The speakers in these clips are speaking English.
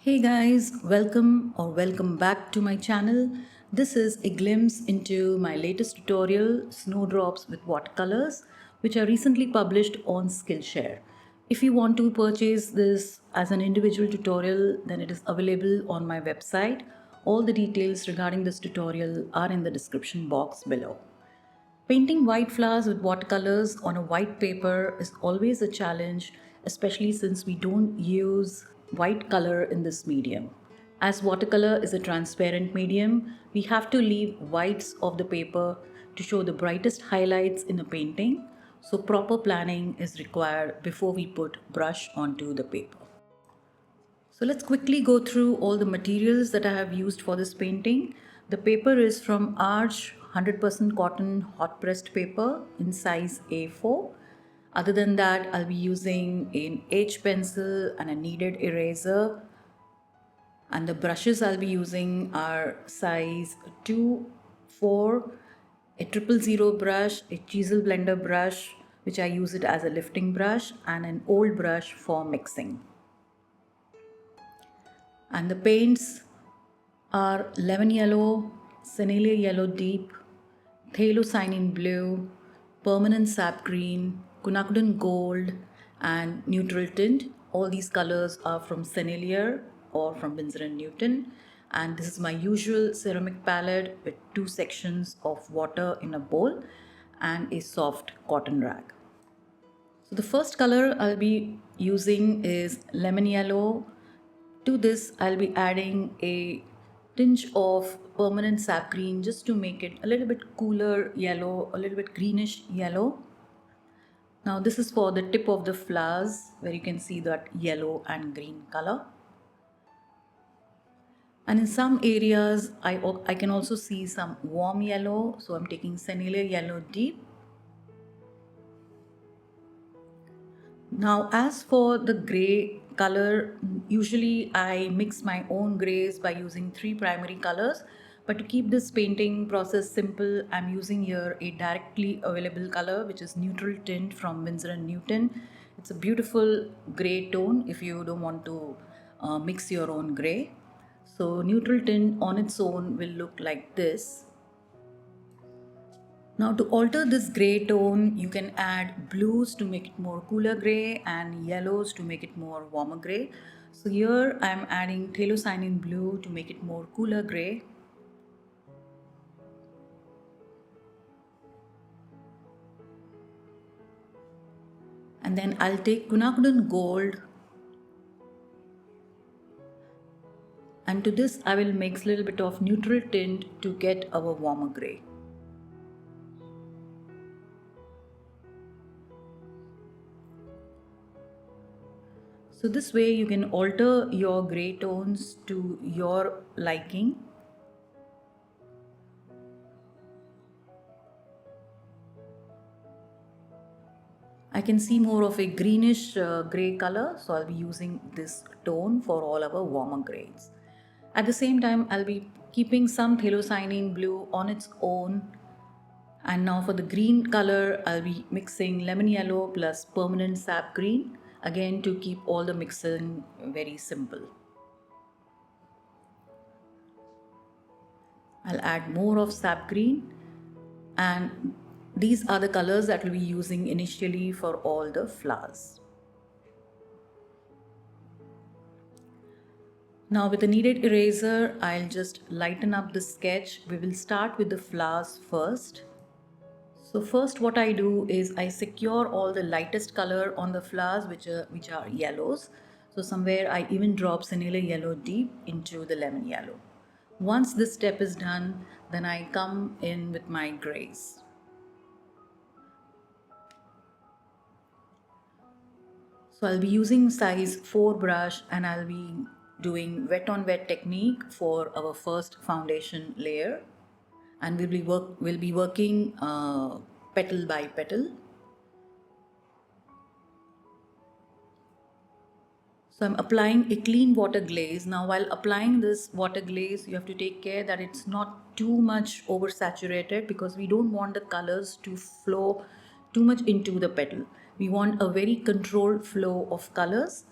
Hey guys, welcome back to my channel. This is a glimpse into my latest tutorial, Snowdrops with Watercolors, which I recently published on Skillshare. If you want to purchase this as an individual tutorial, then it is available on my website. All the details regarding this tutorial are in the description box below. Painting white flowers with watercolors on a white paper is always a challenge, especially since we don't use white color in this medium. As watercolor is a transparent medium, we have to leave whites of the paper to show the brightest highlights in a painting, so proper planning is required before we put brush onto the paper. So let's quickly go through all the materials that I have used for this painting. The paper is from Arch 100% cotton hot pressed paper in size A4. Other than that, I'll be using an H pencil and a kneaded eraser. And the brushes I'll be using are size 2, 4, a 000 brush, a chisel blender brush, which I use it as a lifting brush, and an old brush for mixing. And the paints are lemon yellow, cenelia yellow deep, phthalocyanine blue, permanent sap green, quinacridone gold, and neutral tint. All these colors are from Sennelier or from Winsor & Newton. And this is my usual ceramic palette with two sections of water in a bowl and a soft cotton rag. So the first color I'll be using is lemon yellow. To this, I'll be adding a tinge of permanent sap green just to make it a little bit cooler yellow, a little bit greenish yellow. Now this is for the tip of the flowers where you can see that yellow and green color. And in some areas, I can also see some warm yellow. So I'm taking Sennelier yellow deep. Now, as for the gray color, usually I mix my own grays by using three primary colors. But to keep this painting process simple, I'm using here a directly available color, which is neutral tint from Winsor & Newton. It's a beautiful gray tone if you don't want to mix your own gray. So neutral tint on its own will look like this. Now to alter this gray tone, you can add blues to make it more cooler gray and yellows to make it more warmer gray. So here I am adding phthalocyanine blue to make it more cooler gray. And then I'll take quinacridone gold. And to this I will mix a little bit of neutral tint to get our warmer gray. So this way you can alter your gray tones to your liking. I can see more of a greenish gray color, so I'll be using this tone for all our warmer grays. At the same time, I'll be keeping some phthalocyanine blue on its own. And now for the green color, I'll be mixing lemon yellow plus permanent sap green, again to keep all the mixing very simple. I'll add more of sap green, and these are the colors that we'll be using initially for all the flowers. Now with a kneaded eraser, I'll just lighten up the sketch. We will start with the flowers first. So first what I do is I secure all the lightest color on the flowers which are yellows. So somewhere I even drop Sennelier yellow deep into the lemon yellow. Once this step is done, then I come in with my grays. So I'll be using size 4 brush and I'll be doing wet on wet technique for our first foundation layer, and we'll be working petal by petal. So I'm applying a clean water glaze. Now while applying this water glaze, you have to take care that it's not too much oversaturated because we don't want the colors to flow too much into the petal. We want a very controlled flow of colors.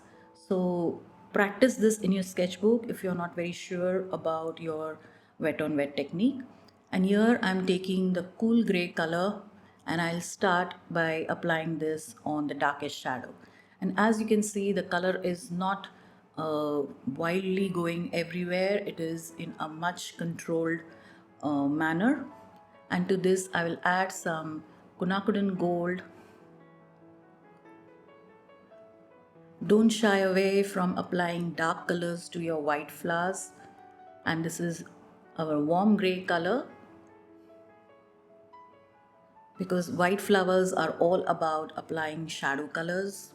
So Practice this in your sketchbook if you're not very sure about your wet on wet technique. And here I'm taking the cool gray color and I'll start by applying this on the darkest shadow. And as you can see, the color is not wildly going everywhere, it is in a much controlled manner. And to this, I will add some quinacridone gold. Don't shy away from applying dark colors to your white flowers. And this is our warm gray color, because white flowers are all about applying shadow colors.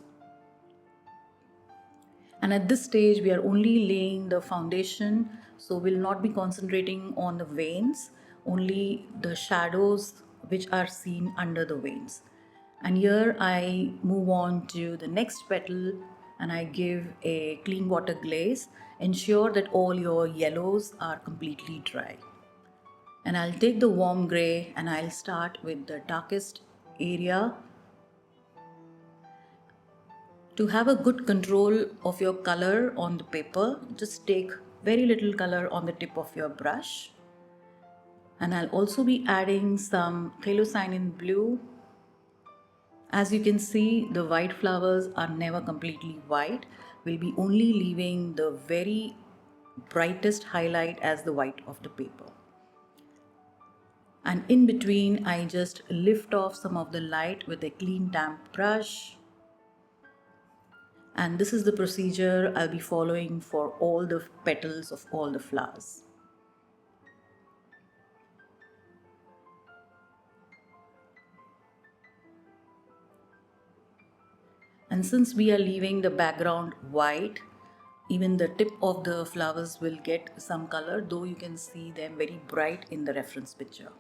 And at this stage, we are only laying the foundation, so we'll not be concentrating on the veins, only the shadows which are seen under the veins. And here I move on to the next petal and I give a clean water glaze. Ensure that all your yellows are completely dry. And I'll take the warm gray and I'll start with the darkest area. To have a good control of your color on the paper, just take very little color on the tip of your brush. And I'll also be adding some phthalocyanin blue. As you can see, the white flowers are never completely white. We'll be only leaving the very brightest highlight as the white of the paper. And in between, I just lift off some of the light with a clean damp brush. And this is the procedure I'll be following for all the petals of all the flowers. And since we are leaving the background white, even the tip of the flowers will get some color, though you can see them very bright in the reference picture.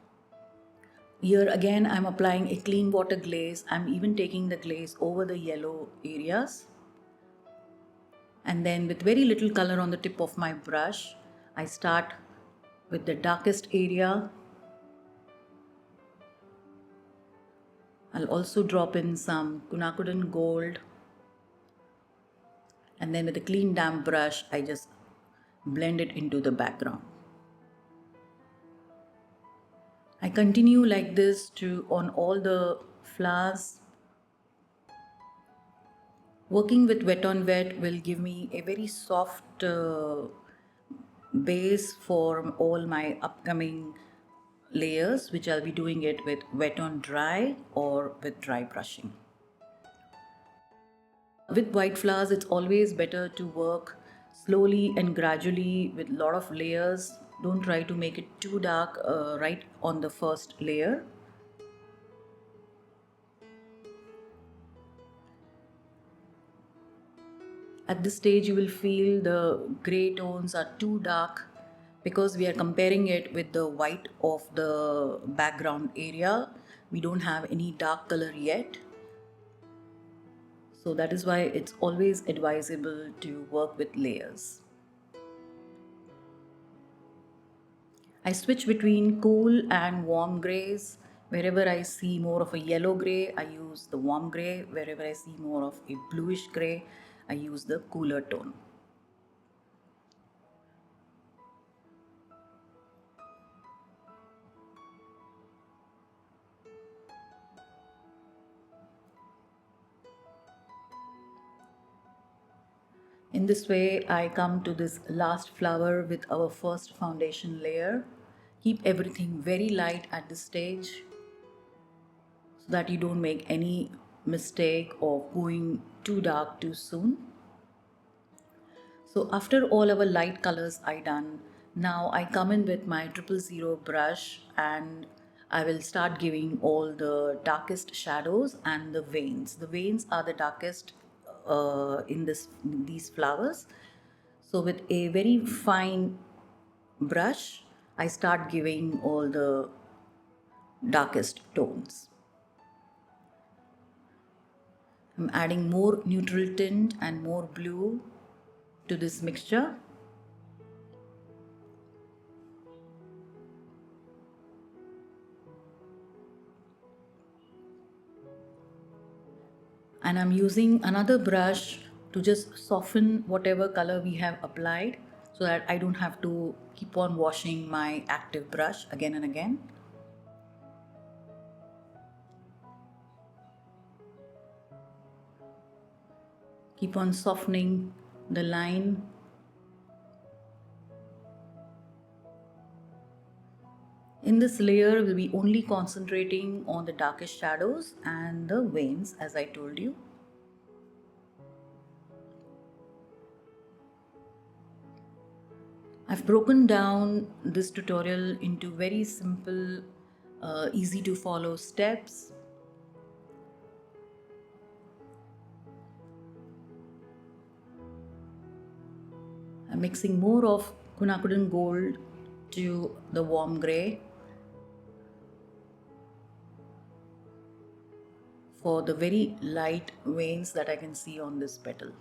Here again, I'm applying a clean water glaze. I'm even taking the glaze over the yellow areas. And then with very little color on the tip of my brush, I start with the darkest area. I'll also drop in some quinacridone gold. And then with a clean damp brush, I just blend it into the background. I continue like this on all the flowers. Working with wet on wet will give me a very soft base for all my upcoming layers, which I'll be doing it with wet on dry or with dry brushing. With white flowers, it's always better to work slowly and gradually with a lot of layers. Don't try to make it too dark right on the first layer. At this stage, you will feel the gray tones are too dark because we are comparing it with the white of the background area. We don't have any dark color yet. So that is why it's always advisable to work with layers. I switch between cool and warm grays. Wherever I see more of a yellow gray, I use the warm gray. Wherever I see more of a bluish gray, I use the cooler tone. In this way, I come to this last flower with our first foundation layer. Keep everything very light at this stage so that you don't make any mistake of going too dark too soon. So after all our light colors are done, now I come in with my 000 brush and I will start giving all the darkest shadows and the veins. The veins are the darkest in these flowers. So with a very fine brush, I start giving all the darkest tones. I'm adding more neutral tint and more blue to this mixture. And I'm using another brush to just soften whatever color we have applied so that I don't have to keep on washing my active brush again and again. Keep on softening the line. In this layer, we'll be only concentrating on the darkest shadows and the veins, as I told you. I've broken down this tutorial into very simple, easy to follow steps. I'm mixing more of quinacridone gold to the warm grey for the very light veins that I can see on this petal.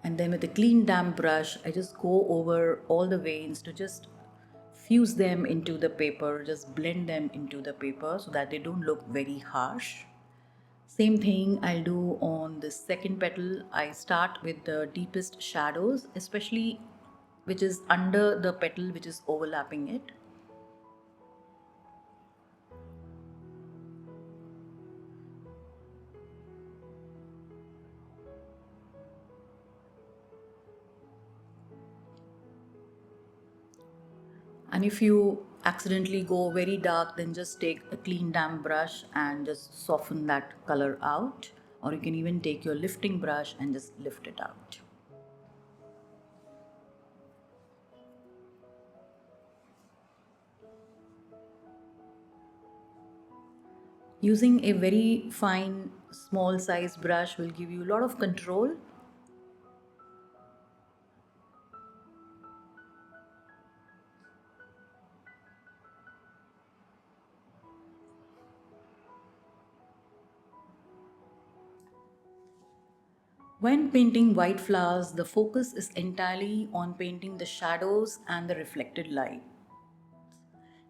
And then with a clean damp brush, I just go over all the veins to just fuse them into the paper, just blend them into the paper so that they don't look very harsh. Same thing I'll do on the second petal. I start with the deepest shadows, especially which is under the petal which is overlapping it. And if you accidentally go very dark, then just take a clean damp brush and just soften that color out. Or you can even take your lifting brush and just lift it out. Using a very fine, small size brush will give you a lot of control. When painting white flowers, the focus is entirely on painting the shadows and the reflected light.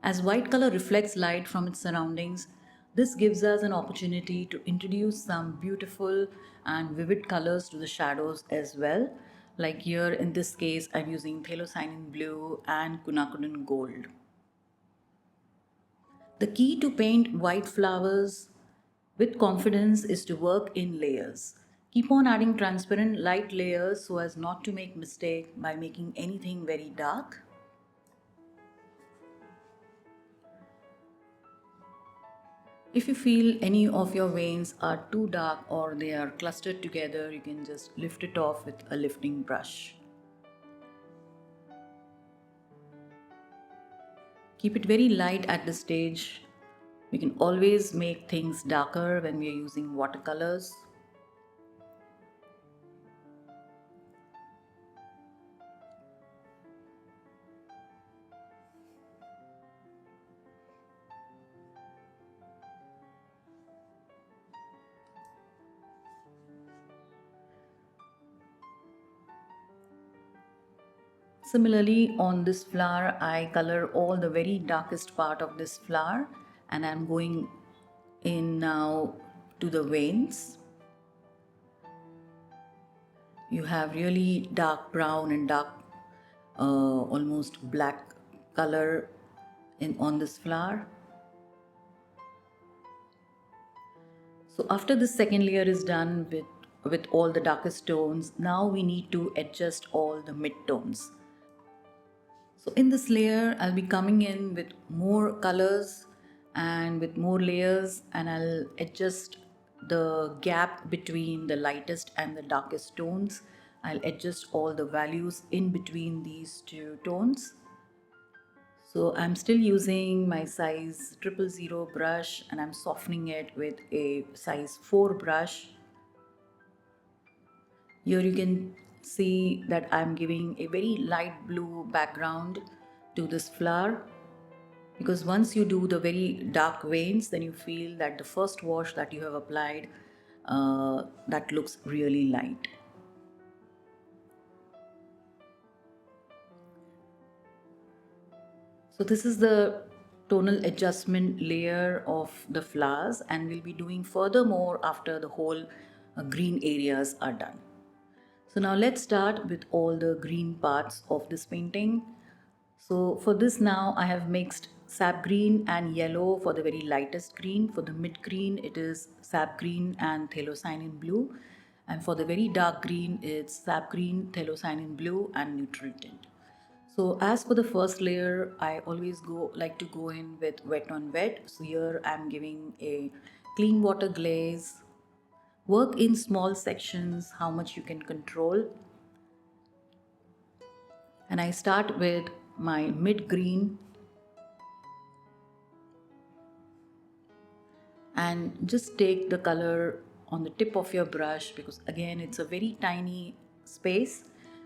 As white color reflects light from its surroundings, this gives us an opportunity to introduce some beautiful and vivid colors to the shadows as well. Like here in this case, I'm using phthalocyanin blue and quinacridone gold. The key to paint white flowers with confidence is to work in layers. Keep on adding transparent light layers so as not to make mistake by making anything very dark. If you feel any of your veins are too dark or they are clustered together, you can just lift it off with a lifting brush. Keep it very light at this stage. We can always make things darker when we are using watercolors. Similarly, on this flower, I color all the very darkest part of this flower and I'm going in now to the veins. You have really dark brown and dark, almost black color on this flower. So after the second layer is done with all the darkest tones, now we need to adjust all the mid-tones. So in this layer, I'll be coming in with more colors and with more layers, and I'll adjust the gap between the lightest and the darkest tones. I'll adjust all the values in between these two tones. So I'm still using my size 000 brush and I'm softening it with a size 4 brush. Here you can see that I'm giving a very light blue background to this flower, because once you do the very dark veins, then you feel that the first wash that you have applied, that looks really light. So this is the tonal adjustment layer of the flowers, and we'll be doing furthermore after the whole green areas are done. So now let's start with all the green parts of this painting. So for this now I have mixed sap green and yellow for the very lightest green. For the mid green it is sap green and phthalocyanin blue, and for the very dark green it's sap green, phthalocyanin blue and neutral tint. So as for the first layer, I always like to go in with wet on wet. So here I'm giving a clean water glaze. Work in small sections, how much you can control. And I start with my mid green and just take the color on the tip of your brush, because again it's a very tiny space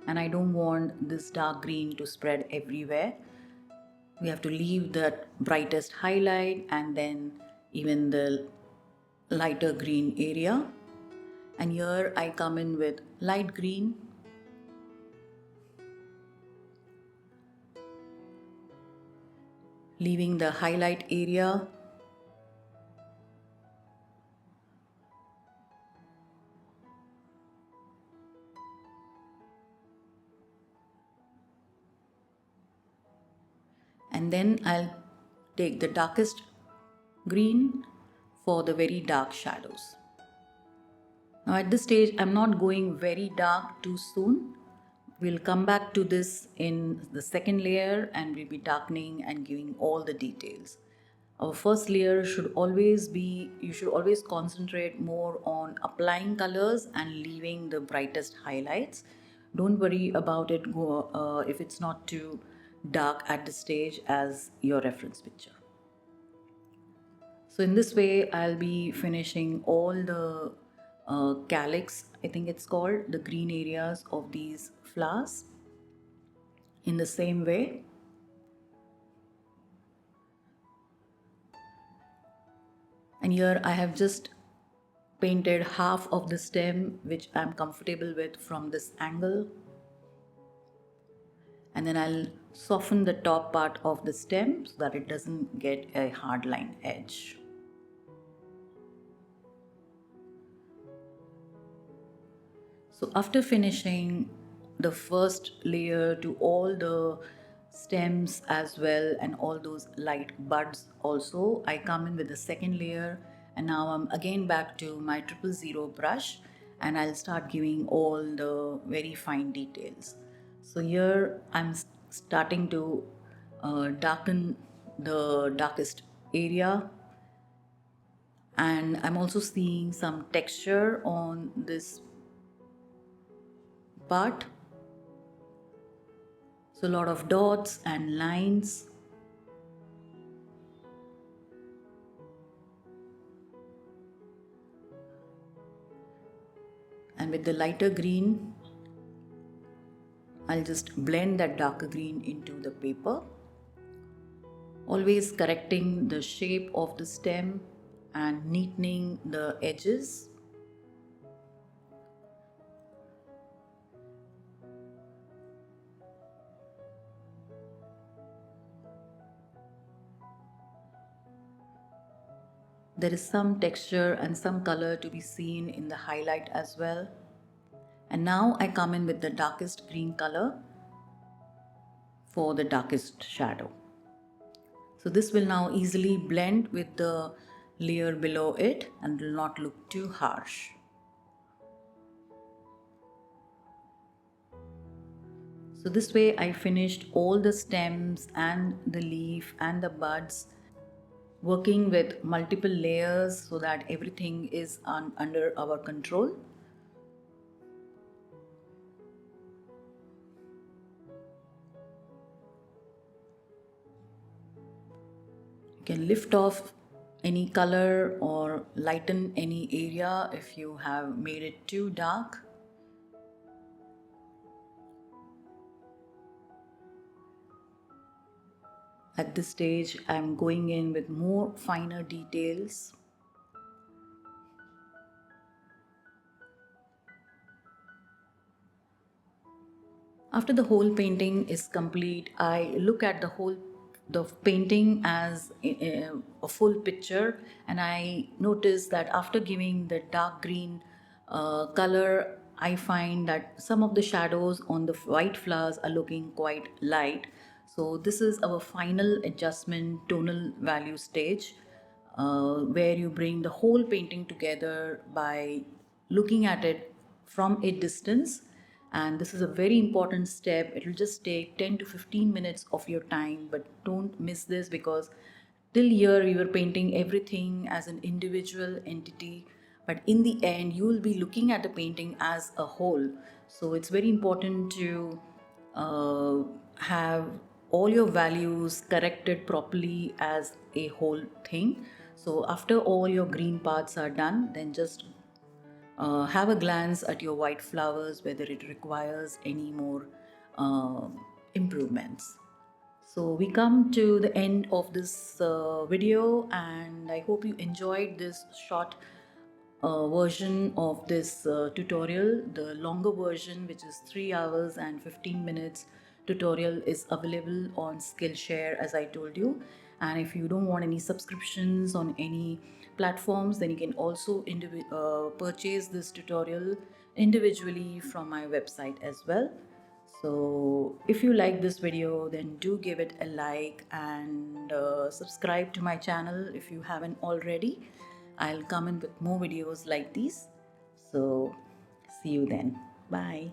and I don't want this dark green to spread everywhere. We have to leave that brightest highlight and then even the lighter green area. And here I come in with light green, leaving the highlight area. And then I'll take the darkest green for the very dark shadows. Now at this stage I'm not going very dark too soon. We'll come back to this in the second layer and we'll be darkening and giving all the details. Our first layer should always be, you should always concentrate more on applying colors and leaving the brightest highlights. Don't worry about it if it's not too dark at this stage as your reference picture. So in this way, I'll be finishing all the calyx, I think it's called, the green areas of these flowers in the same way. And here I have just painted half of the stem, which I'm comfortable with from this angle. And then I'll soften the top part of the stem so that it doesn't get a hard line edge. So after finishing the first layer to all the stems as well and all those light buds also, I come in with the second layer, and now I'm again back to my 000 brush and I'll start giving all the very fine details. So here I'm starting to darken the darkest area, and I'm also seeing some texture on this part. So a lot of dots and lines. And with the lighter green, I'll just blend that darker green into the paper. Always correcting the shape of the stem and neatening the edges. There is some texture and some color to be seen in the highlight as well. And now I come in with the darkest green color for the darkest shadow. So this will now easily blend with the layer below it and will not look too harsh. So this way I finished all the stems and the leaf and the buds, working with multiple layers so that everything is under our control. You can lift off any color or lighten any area if you have made it too dark. At this stage, I'm going in with more finer details. After the whole painting is complete, I look at the whole the painting as a full picture, and I noticed that after giving the dark green color, I find that some of the shadows on the white flowers are looking quite light. So this is our final adjustment tonal value stage, where you bring the whole painting together by looking at it from a distance. And this is a very important step. It will just take 10 to 15 minutes of your time, but don't miss this, because till here you are painting everything as an individual entity, but in the end you will be looking at the painting as a whole. So it's very important to have all your values corrected properly as a whole thing. So after all your green parts are done, then just have a glance at your white flowers, whether it requires any more uh, improvements. So we come to the end of this video, and I hope you enjoyed this short version of this tutorial. The longer version, which is 3 hours and 15 minutes tutorial, is available on Skillshare, as I told you. And if you don't want any subscriptions on any platforms, then you can also purchase this tutorial individually from my website as well. So if you like this video, then do give it a like, and subscribe to my channel if you haven't already. I'll come in with more videos like these. So see you then. Bye.